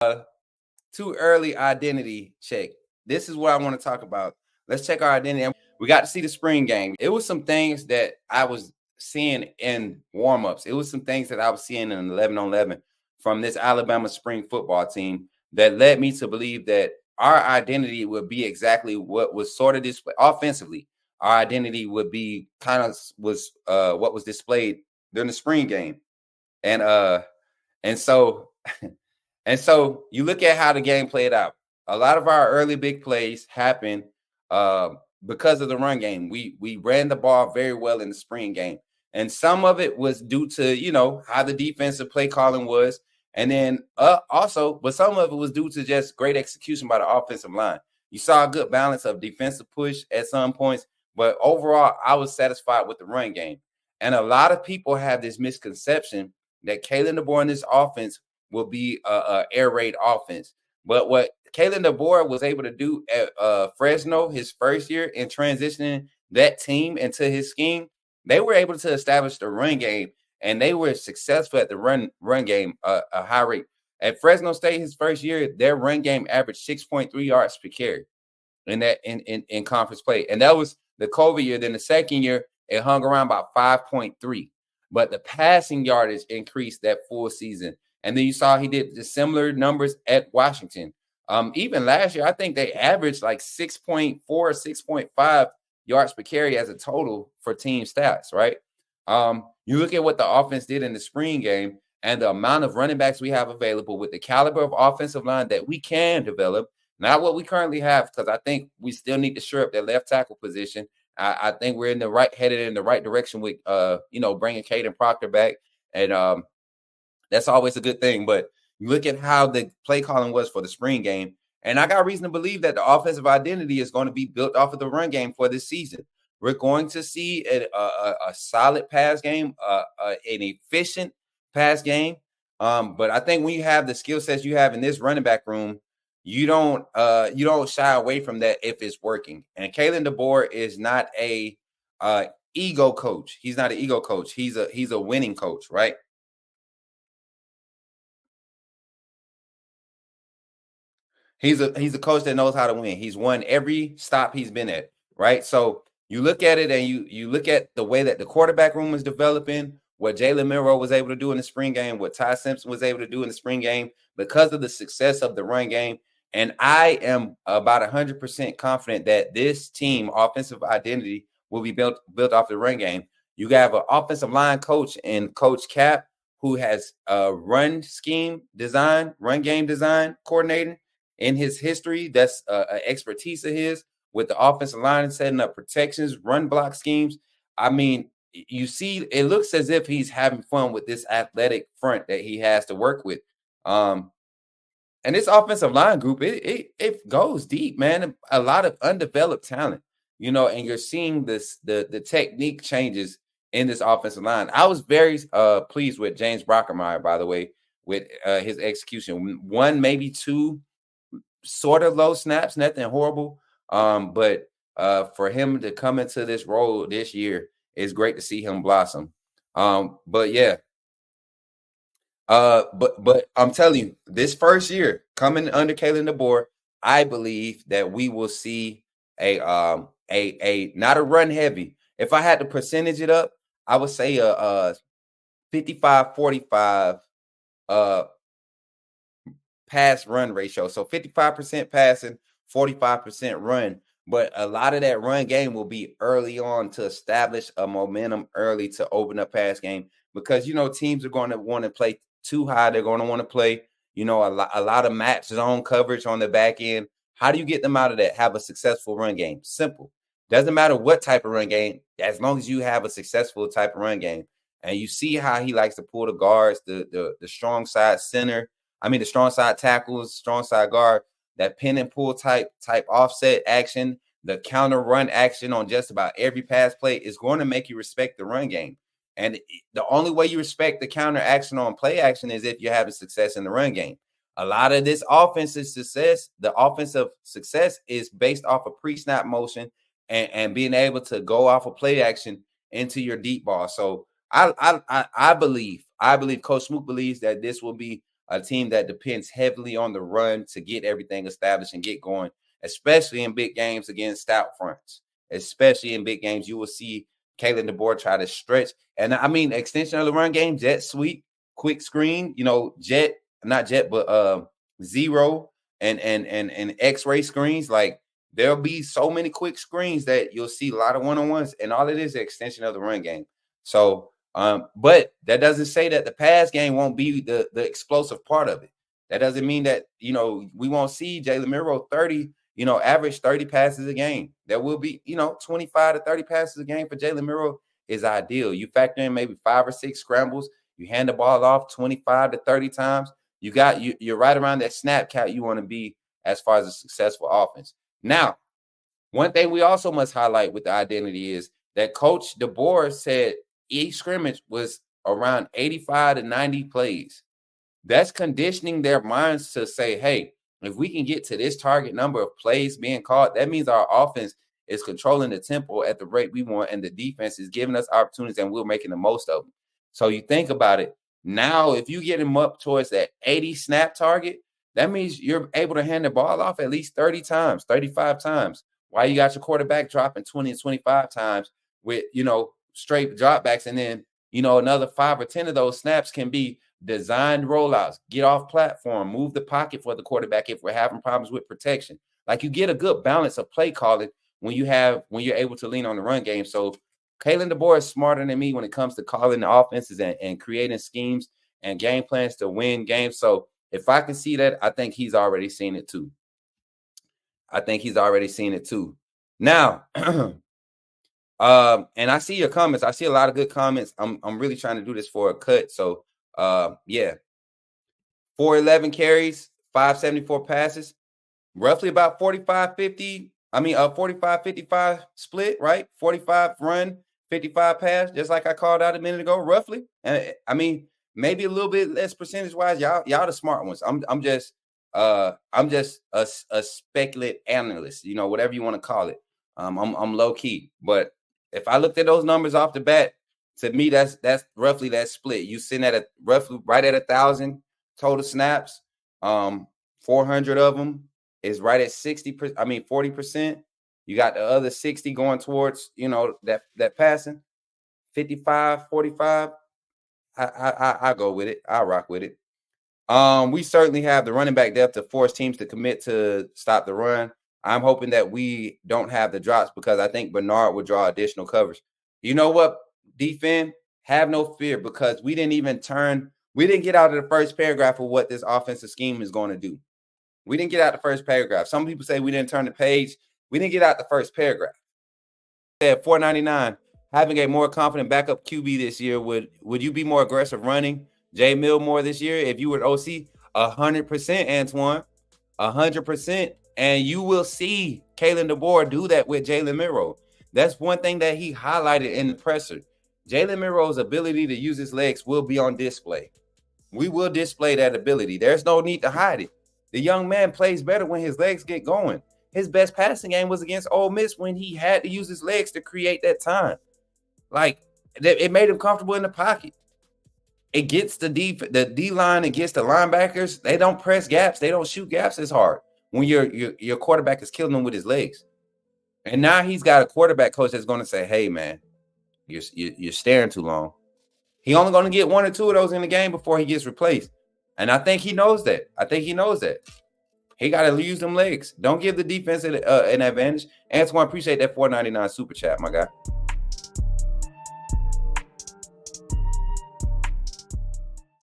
too early identity check. This is what I want to talk about. Let's check our identity. We got to see the spring game. It was some things that I was seeing in warmups. It was some things that I was seeing in 11 on 11 from this Alabama spring football team that led me to believe that our identity would be exactly what was sort of displayed offensively. Our identity would be kind of was what was displayed during the spring game. And and so and so you look at how the game played out. A lot of our early big plays happened uh, because of the run game. We ran the ball very well in the spring game, and some of it was due to how the defensive play calling was, and then also, but some of it was due to just great execution by the offensive line. You saw a good balance of defensive push at some points, but overall, I was satisfied with the run game. And a lot of people have this misconception that Kalen DeBoer in this offense will be a air raid offense. But what Kalen DeBoer was able to do at Fresno his first year in transitioning that team into his scheme, they were able to establish the run game, and they were successful at the run game a high rate. At Fresno State his first year, their run game averaged 6.3 yards per carry in conference play. And that was the COVID year. Then the second year, it hung around about 5.3. But the passing yardage increased that full season. And then you saw he did the similar numbers at Washington. Even last year, I think they averaged like 6.4, 6.5 yards per carry as a total for team stats, right? You look at what the offense did in the spring game and the amount of running backs we have available with the caliber of offensive line that we can develop, not what we currently have, because I think we still need to shore up that left tackle position. I think we're headed in the right direction with bringing Caden Proctor back, and that's always a good thing. But you look at how the play calling was for the spring game, and I got reason to believe that the offensive identity is going to be built off of the run game for this season. We're going to see a solid pass game, an efficient pass game. But I think when you have the skill sets you have in this running back room, you don't shy away from that if it's working. And Kalen DeBoer is not a ego coach. He's not an ego coach. He's a winning coach, right? He's a coach that knows how to win. He's won every stop he's been at, right? So you look at it and you look at the way that the quarterback room is developing, what Jalen Milroe was able to do in the spring game, what Ty Simpson was able to do in the spring game because of the success of the run game. And I am about 100% confident that this team offensive identity will be built off the run game. You have an offensive line coach and Coach Cap who has a run game design coordinator in his history. That's an expertise of his with the offensive line and setting up protections, run block schemes. I mean, you see, it looks as if he's having fun with this athletic front that he has to work with. And this offensive line group, it goes deep, man. A lot of undeveloped talent, and you're seeing the technique changes in this offensive line. I was very pleased with James Brockermeyer, by the way, with his execution. One, maybe two sort of low snaps, nothing horrible. But for him to come into this role this year, it's great to see him blossom. But yeah. But I'm telling you, this first year coming under Kalen DeBoer, I believe that we will see a not a run heavy. If I had to percentage it up, I would say a 55-45 pass run ratio. So 55% passing, 45% run. But a lot of that run game will be early on to establish a momentum early to open up pass game because teams are going to want to play too high. They're going to want to play, a lot of match zone coverage on the back end. How do you get them out of that? Have a successful run game. Simple. Doesn't matter what type of run game, as long as you have a successful type of run game. And you see how he likes to pull the guards, the strong side center. I mean, the strong side tackles, strong side guard, that pin and pull type offset action, the counter run action on just about every pass play is going to make you respect the run game. And the only way you respect the counter action on play action is if you're having success in the run game. A lot of this offensive success, the offensive success is based off of pre-snap motion and being able to go off of play action into your deep ball. So I believe Coach Smoot believes that this will be a team that depends heavily on the run to get everything established and get going, especially in big games against stout fronts. Especially in big games, you will see Kalen DeBoer try to stretch. And I mean, extension of the run game, jet sweep, quick screen, not jet, but zero and X-ray screens. Like, there'll be so many quick screens that you'll see a lot of one-on-ones, and all it is an extension of the run game. So, but that doesn't say that the pass game won't be the explosive part of it. That doesn't mean that, we won't see Jalen Milroe 30, average 30 passes a game. There will be, 25 to 30 passes a game for Jalen Milroe is ideal. You factor in maybe 5 or 6 scrambles. You hand the ball off 25 to 30 times. You're right around that snap count you want to be as far as a successful offense. Now, one thing we also must highlight with the identity is that Coach DeBoer said each scrimmage was around 85 to 90 plays. That's conditioning their minds to say, hey, if we can get to this target number of plays being called, that means our offense is controlling the tempo at the rate we want, and the defense is giving us opportunities, and we're making the most of them. So you think about it. Now, if you get them up towards that 80 snap target, that means you're able to hand the ball off at least 30 times, 35 times. While you got your quarterback dropping 20 and 25 times with, straight dropbacks, and then, another 5 or 10 of those snaps can be designed rollouts, get off platform, move the pocket for the quarterback if we're having problems with protection. Like, you get a good balance of play calling when you're able to lean on the run game. So Kalen DeBoer is smarter than me when it comes to calling the offenses and creating schemes and game plans to win games. So if I can see that, I think he's already seen it too. Now, and I see your comments. I see a lot of good comments. I'm really trying to do this for a cut. So, 411 carries, 574 passes, roughly about 45-55 split, right? 45 run, 55 pass, just like I called out a minute ago, roughly. And I mean, maybe a little bit less percentage wise. Y'all the smart ones. I'm just a speculative analyst, whatever you want to call it. I'm low key, but if I looked at those numbers off the bat, to me, that's roughly that split. You sitting at roughly right at 1,000 total snaps. 400 of them is right at 40%. You got the other 60 going towards, that passing. 55, 45. I go with it. I rock with it. We certainly have the running back depth to force teams to commit to stop the run. I'm hoping that we don't have the drops, because I think Bernard will draw additional coverage. You know what, defense? Have no fear, because we didn't get out of the first paragraph of what this offensive scheme is going to do. We didn't get out the first paragraph. Some people say we didn't turn the page. We didn't get out the first paragraph. At 499, having a more confident backup QB this year, would you be more aggressive running Jay Mill more this year if you were OC? 100%, Antoine. 100%. And you will see Kalen DeBoer do that with Jalen Milroe. That's one thing that he highlighted in the presser. Jalen Milroe's ability to use his legs will be on display. We will display that ability. There's no need to hide it. The young man plays better when his legs get going. His best passing game was against Ole Miss when he had to use his legs to create that time. Like, it made him comfortable in the pocket. It gets the D-line against the linebackers. They don't press gaps. They don't shoot gaps as hard when your quarterback is killing them with his legs. And now he's got a quarterback coach that's going to say, hey, man, you're staring too long. He's only going to get 1 or 2 of those in the game before he gets replaced. And I think he knows that. He got to use them legs. Don't give the defense an advantage. Antoine, appreciate that $4.99 super chat, my guy.